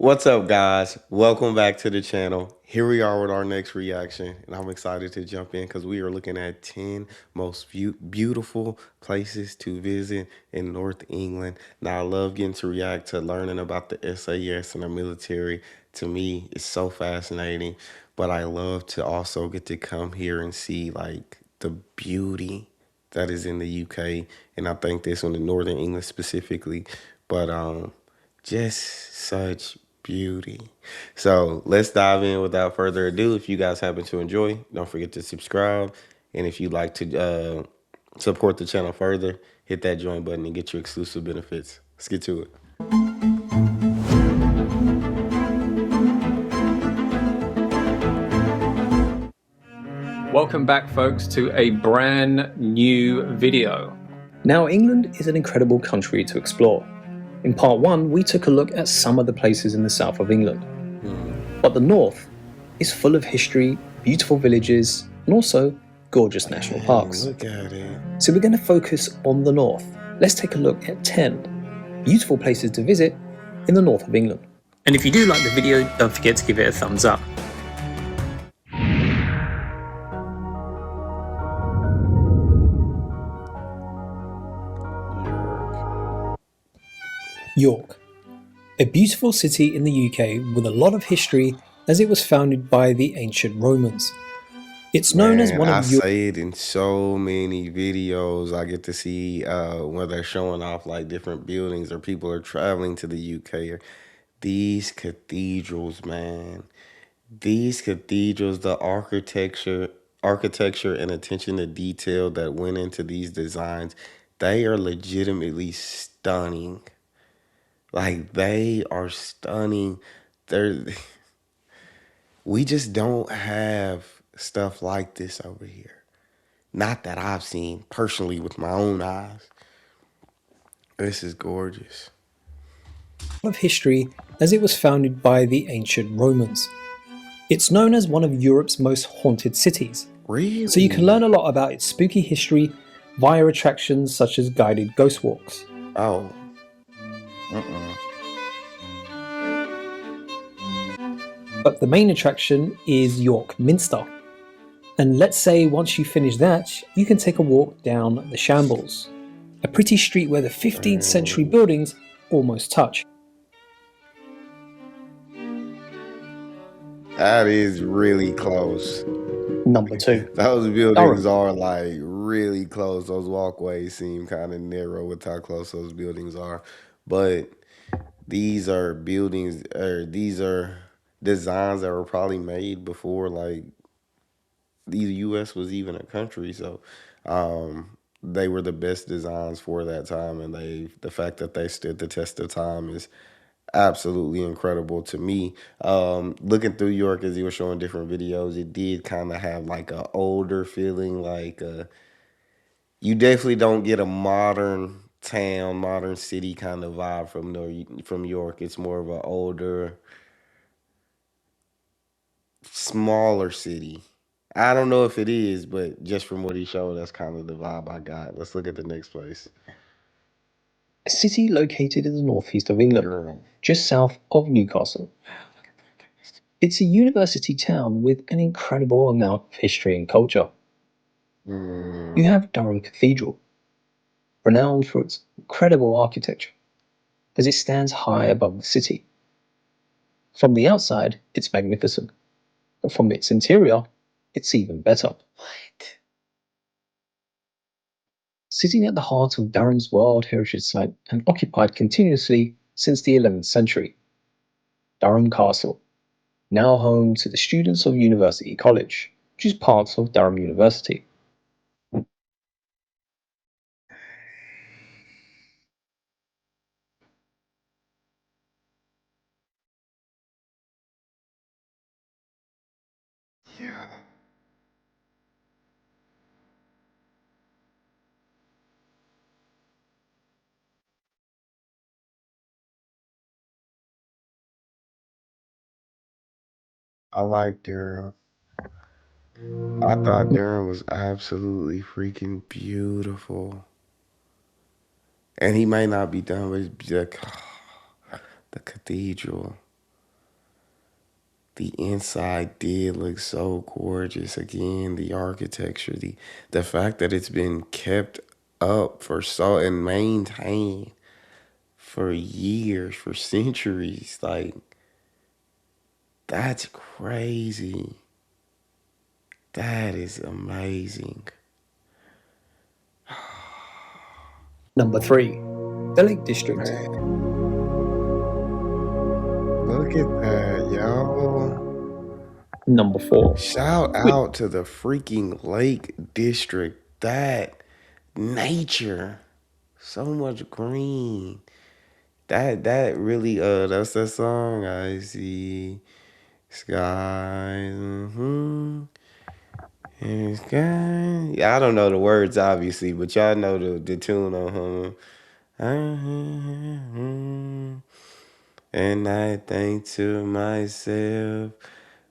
What's up, guys? Welcome back to the channel. Here we are with our next reaction, and I'm excited to jump in because we are looking at 10 most beautiful places to visit in North England. Now, I love getting to react to learning about the SAS and the military. To me, it's so fascinating, but I love to also get to come here and see like the beauty that is in the UK, and I think this one in Northern England specifically. But just such beauty. So let's dive in without further ado. If you guys happen to enjoy, don't forget to subscribe. And if you'd like to support the channel further, hit that join button and get your exclusive benefits. Let's get to it. Welcome back, folks, to a brand new video. Now, England is an incredible country to explore. In part one, we took a look at some of the places in the south of England. But the north is full of history, beautiful villages, and also gorgeous national parks. Look at it. So we're going to focus on the north. Let's take a look at 10 beautiful places to visit in the north of England. And if you do like the video, don't forget to give it a thumbs up. York, a beautiful city in the UK with a lot of history as it was founded by the ancient Romans. It's known as one of I say it in so many videos. I get to see where they're showing off like different buildings or people are traveling to the UK. These cathedrals, man. These cathedrals, the architecture and attention to detail that went into these designs, they are legitimately stunning. Like they are stunning. They're we just don't have stuff like this over here. Not that I've seen personally with my own eyes. This is gorgeous. Of history as it was founded by the ancient Romans. It's known as one of Europe's most haunted cities. Really? So you can learn a lot about its spooky history via attractions such as guided ghost walks. Oh. But the main attraction is York Minster. And let's say once you finish that, you can take a walk down the Shambles, a pretty street where the 15th century buildings almost touch. That is really close. Number 2. Those buildings Durham. are like really close. Those walkways seem kind of narrow with how close those buildings are. But these are buildings, or these are designs that were probably made before like the US was even a country. So they were the best designs for that time, and the fact that they stood the test of time is absolutely incredible to me. Looking through York as you were showing different videos, it did kind of have like a older feeling. Like you definitely don't get a modern town, modern city kind of vibe from York. It's more of an older, smaller city. I don't know if it is, but just from what he showed, that's kind of the vibe I got. Let's look at the next place. A city located in the northeast of England, Durham. just south of Newcastle. It's a university town with an incredible amount of history and culture. You have Durham Cathedral, renowned for its incredible architecture, as it stands high above the city. From the outside, it's magnificent, but from its interior, it's even better. What? Sitting at the heart of Durham's World Heritage Site and occupied continuously since the 11th century, Durham Castle, now home to the students of University College, which is part of Durham University. Yeah. I like Durham. I thought Durham was absolutely freaking beautiful. And he might not be done, but the cathedral. the inside did look so gorgeous. Again, the architecture, the fact that it's been kept up for so and maintained for years, for centuries. Like, that's crazy. That is amazing. Number 3. The Lake District. Man, look at that, yo. Number 4. Shout Whitby. out to the freaking Lake District. That nature. So much green. That really that's that song. I see skies. And sky. Yeah, I don't know the words obviously, but y'all know the tune on hum. And I think to myself,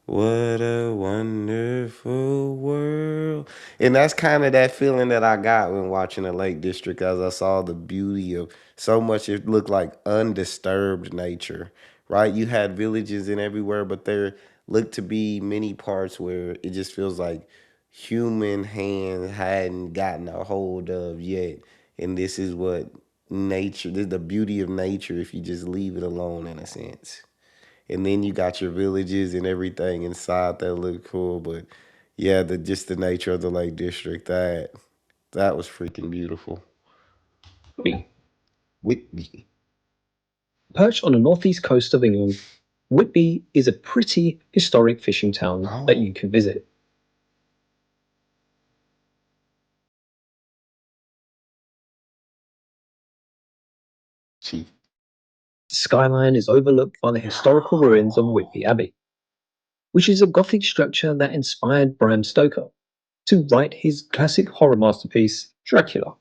what a wonderful world. And that's kind of that feeling that I got when watching the Lake District as I saw the beauty of so much. It looked like undisturbed nature, right? You had villages and everywhere, but there looked to be many parts where it just feels like human hands hadn't gotten a hold of yet. And this is what nature, this is the beauty of nature if you just leave it alone in a sense. And then you got your villages and everything inside that look cool. But yeah, the just the nature of the Lake District, that was freaking beautiful. Whitby. Whitby. Perched on the northeast coast of England, Whitby is a pretty historic fishing town that Oh, you can visit. chief. The skyline is overlooked by the historical ruins of Whitby Abbey, which is a Gothic structure that inspired Bram Stoker to write his classic horror masterpiece, Dracula.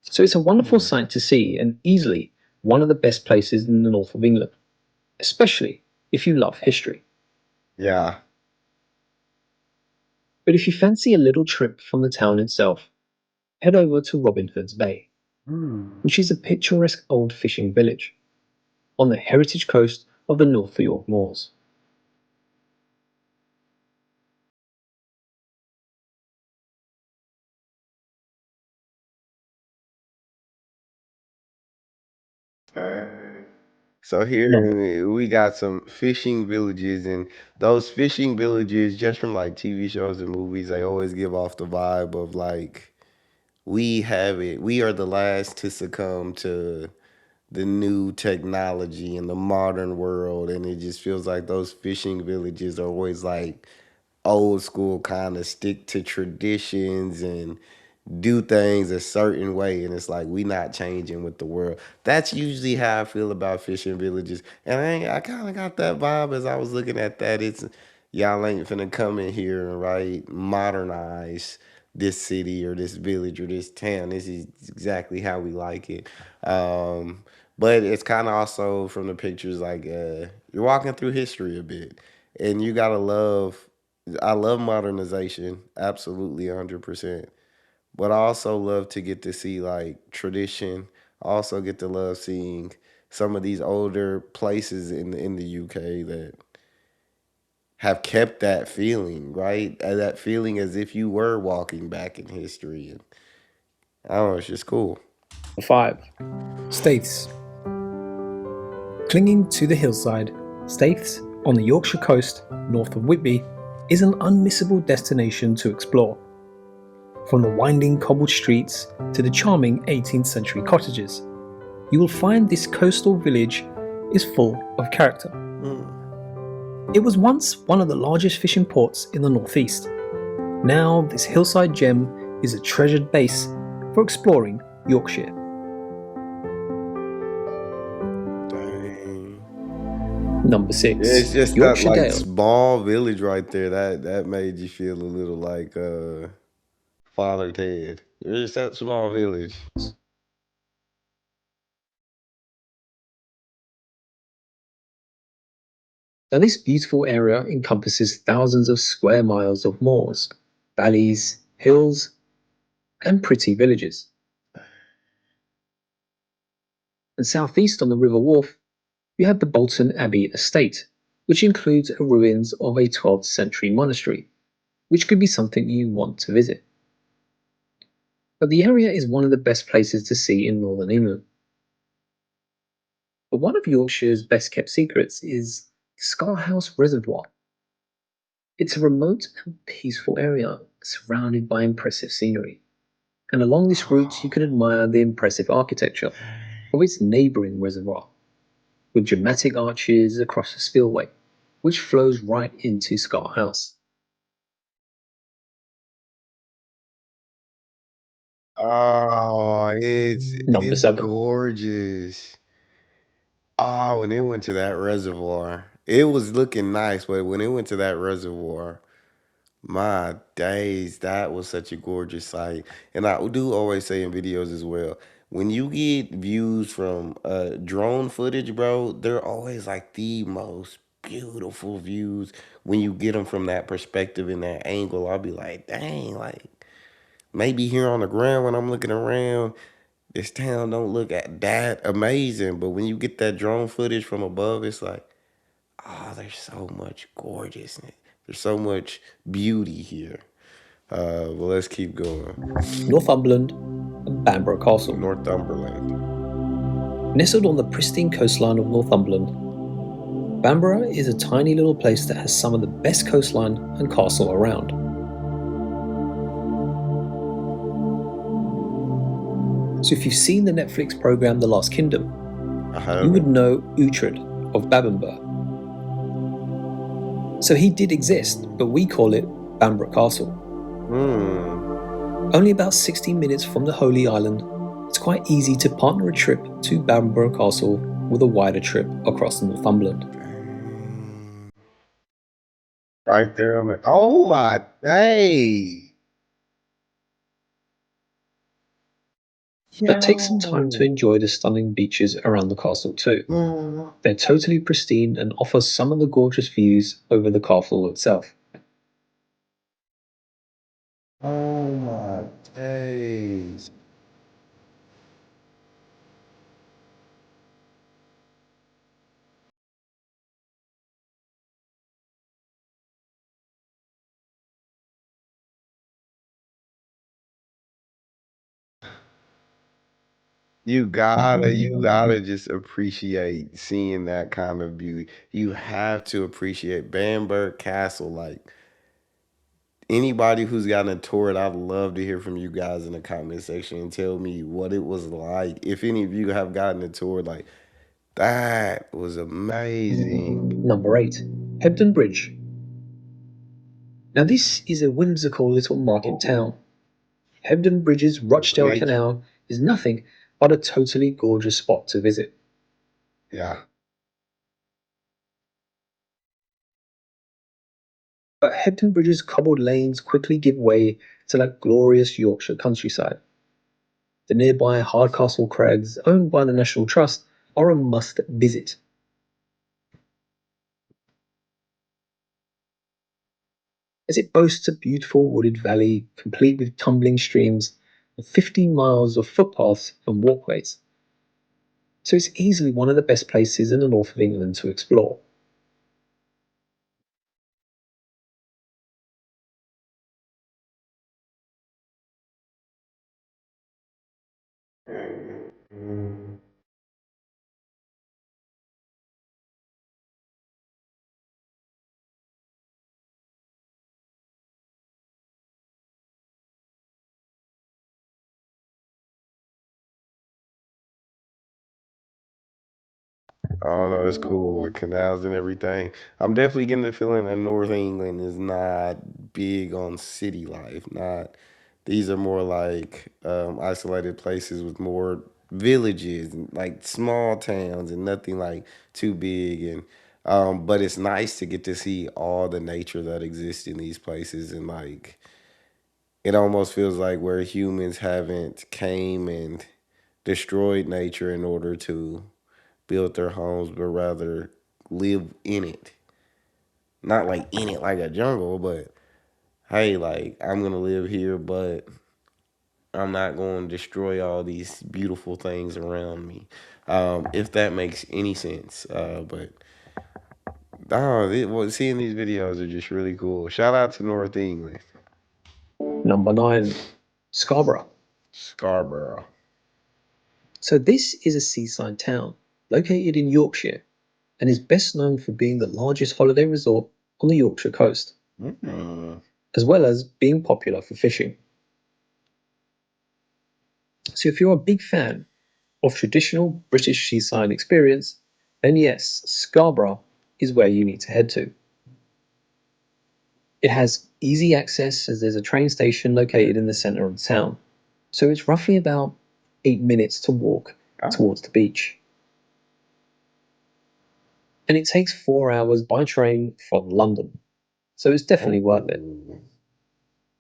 So it's a wonderful Hmm. sight to see and easily one of the best places in the north of England, especially if you love history. Yeah. But if you fancy a little trip from the town itself, head over to Robin Hood's Bay, Hmm. which is a picturesque old fishing village on the heritage coast of the North York Moors. So Number here we got some fishing villages, and those fishing villages, just from like TV shows and movies, they always give off the vibe of like we have it. We are the last to succumb to the new technology and the modern world, and it just feels like those fishing villages are always like old school, kind of stick to traditions and do things a certain way, and it's like we not changing with the world. That's usually how I feel about fishing villages, and I kind of got that vibe as I was looking at that. It's y'all ain't finna come in here and right modernize this city or this village or this town. This is exactly how we like it. um but it's kind of also from the pictures like you're walking through history a bit, and you gotta love. I love modernization, absolutely 100%. But I also love to get to see like tradition. I also get to love seeing some of these older places in the UK that have kept that feeling, right? That feeling as if you were walking back in history. And I don't know, it's just cool. 5. Staithes. Clinging to the hillside, Staithes, on the Yorkshire coast, north of Whitby, is an unmissable destination to explore. From the winding cobbled streets to the charming 18th century cottages, you will find this coastal village is full of character. Mm. It was once one of the largest fishing ports in the northeast. Now, this hillside gem is a treasured base for exploring Yorkshire. Dang. Number Yeah, 6. it's just that Yorkshire like Dales. small village right there. That made you feel a little like Father Ted. It's that small village. Now, this beautiful area encompasses thousands of square miles of moors, valleys, hills, and pretty villages. And southeast on the River Wharfe, you have the Bolton Abbey estate, which includes a ruins of a 12th century monastery, which could be something you want to visit. But the area is one of the best places to see in northern England. But one of Yorkshire's best kept secrets is Scarhouse Reservoir. It's a remote and peaceful area surrounded by impressive scenery. And along this route, you can admire the impressive architecture of its neighbouring reservoir, with dramatic arches across the spillway, which flows right into Scarhouse. Oh, it's Number 7. gorgeous. Oh, when it went to that reservoir, it was looking nice, but when it went to that reservoir, my days, that was such a gorgeous sight. And I do always say in videos as well, when you get views from drone footage, bro, they're always like the most beautiful views when you get them from that perspective and that angle. I'll be like, dang, like maybe here on the ground when I'm looking around, this town don't look at that amazing. But when you get that drone footage from above, it's like, oh, there's so much gorgeousness. There's so much beauty here. Well, let's keep going. Northumberland and Bamburgh Castle. Northumberland. Nestled on the pristine coastline of Northumberland, Bamburgh is a tiny little place that has some of the best coastline and castle around. So if you've seen the Netflix program The Last Kingdom, you would know Uhtred of Bamburgh. So he did exist, but we call it Bamburgh Castle. Only about 60 minutes from the Holy Island, it's quite easy to partner a trip to Bamburgh Castle with a wider trip across Northumberland. Right there. I'm like, oh my day. But take some time to enjoy the stunning beaches around the castle too. They're totally pristine and offer some of the gorgeous views over the castle itself. Oh my days. You gotta just appreciate seeing that kind of beauty. You have to appreciate Bamburgh Castle. Like anybody who's gotten a tour it, I'd love to hear from you guys in the comment section and tell me what it was like. If any of you have gotten a tour, like that was amazing. Number 8. Hebden Bridge. Now this is a whimsical little market town. Hebden Bridge's Rochdale Canal is nothing but a totally gorgeous spot to visit. Yeah. But Hebden Bridge's cobbled lanes quickly give way to that glorious Yorkshire countryside. The nearby Hardcastle Crags, owned by the National Trust, are a must visit. As it boasts a beautiful wooded valley complete with tumbling streams and 15 miles of footpaths and walkways. So it's easily one of the best places in the north of England to explore. Oh no, it's cool with canals and everything. I'm definitely getting the feeling that North England is not big on city life. Not these are more like isolated places with more villages and like small towns and nothing like too big and but it's nice to get to see all the nature that exists in these places and like it almost feels like where humans haven't came and destroyed nature in order to build their homes, but rather live in it. Not like in it like a jungle, but hey, like I'm gonna live here, but I'm not going to destroy all these beautiful things around me. If that makes any sense. But Oh, seeing these videos are just really cool. Shout out to North England, Number 9, Scarborough. Scarborough. So this is a seaside town located in Yorkshire and is best known for being the largest holiday resort on the Yorkshire coast, Mm. as well as being popular for fishing. So if you're a big fan of traditional British seaside experience, then yes, Scarborough is where you need to head to. It has easy access as there's a train station located in the centre of the town, so it's roughly about 8 minutes to walk Oh, towards the beach. And it takes 4 hours by train from London, so it's definitely worth it. oh.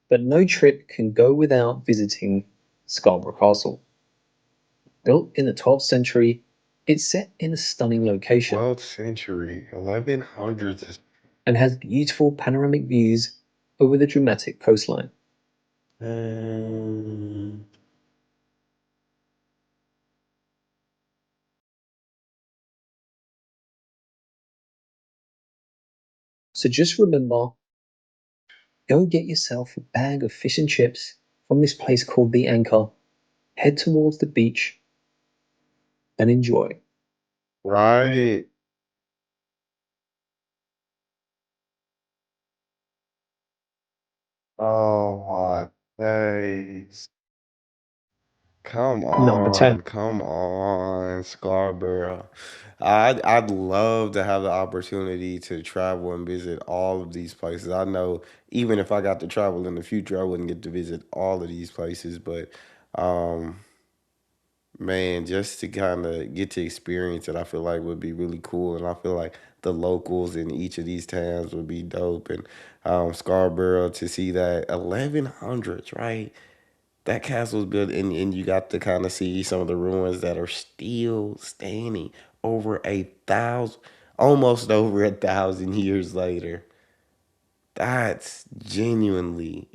But no trip can go without visiting Scarborough Castle. Built in the 12th century, it's set in a stunning location 12th century, 1100s. and has beautiful panoramic views over the dramatic coastline. Um, So just remember, go get yourself a bag of fish and chips from this place called The Anchor, head towards the beach, and enjoy. right. Oh my days. Number 10. Come on, Scarborough. I'd love to have the opportunity to travel and visit all of these places. I know even if I got to travel in the future, I wouldn't get to visit all of these places, but um man, just to kind of get to experience it, I feel like would be really cool, and I feel like the locals in each of these towns would be dope, and Scarborough to see that 1100s, right? That castle's built, and you got to kind of see some of the ruins that are still standing over 1,000, almost over 1,000 years later. That's genuinely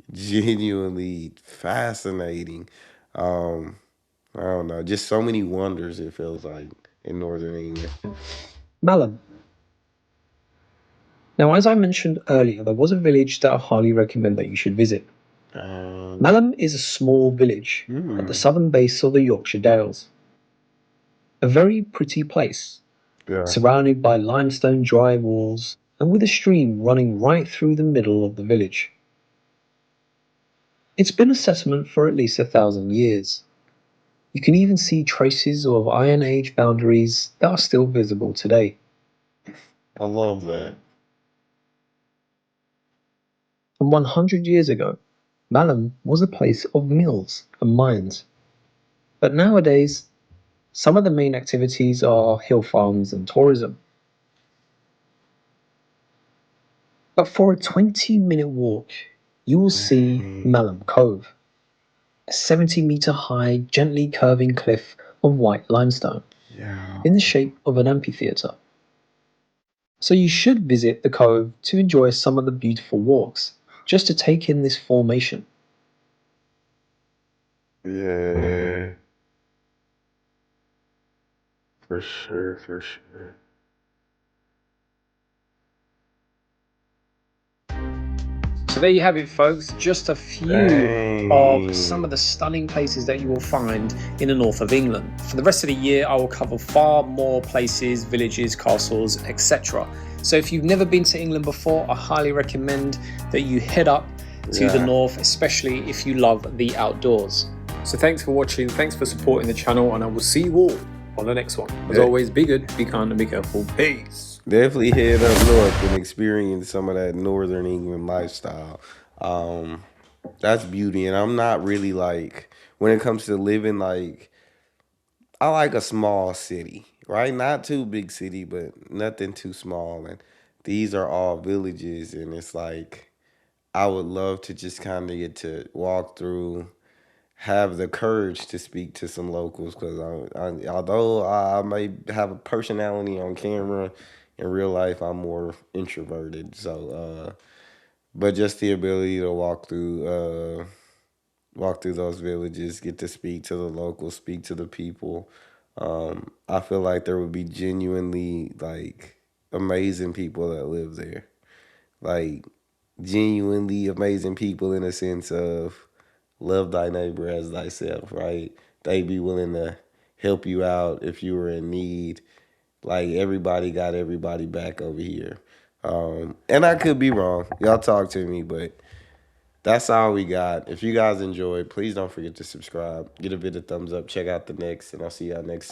fascinating. Um, I don't know, just so many wonders it feels like in Northern England. Malham. Now, as I mentioned earlier, there was a village that I highly recommend that you should visit. Um, Malham is a small village at the hmm, southern base of the Yorkshire Dales. A very pretty place, yeah, surrounded by limestone dry walls and with a stream running right through the middle of the village. It's been a settlement for at least 1,000 years. You can even see traces of Iron Age boundaries that are still visible today. I love that. And 100 years ago, Malham was a place of mills and mines. But nowadays, some of the main activities are hill farms and tourism. But for a 20-minute walk, you will see Dang. Malham Cove, a 70-meter high, gently curving cliff of white limestone Yeah. in the shape of an amphitheatre. So you should visit the cove to enjoy some of the beautiful walks, just to take in this formation. Yeah, for sure, for sure. So there you have it, folks. Just a few of some Dang. of the stunning places that you will find in the north of England. For the rest of the year, I will cover far more places, villages, castles, etc. So if you've never been to England before, I highly recommend that you head up to the Yeah. north, especially if you love the outdoors. So thanks for watching, thanks for supporting the channel, and I will see you all on the next one. As always, be good, be kind, and be careful. Peace. Definitely head up north and experience some of that Northern England lifestyle. Um, that's beauty. And I'm not really like, when it comes to living, like, I like a small city, right? Not too big city, but nothing too small. And these are all villages. And it's like, I would love to just kind of get to walk through, have the courage to speak to some locals because although I may have a personality on camera, in real life I'm more introverted. So, but just the ability to walk through those villages, get to speak to the locals, speak to the people. I feel like there would be genuinely like amazing people that live there. Like genuinely amazing people in a sense of love thy neighbor as thyself, right? They be willing to help you out if you were in need. Like everybody got everybody back over here. And I could be wrong. Y'all talk to me, but that's all we got. If you guys enjoyed, please don't forget to subscribe. Get a bit of thumbs up. Check out the next, and I'll see y'all next time.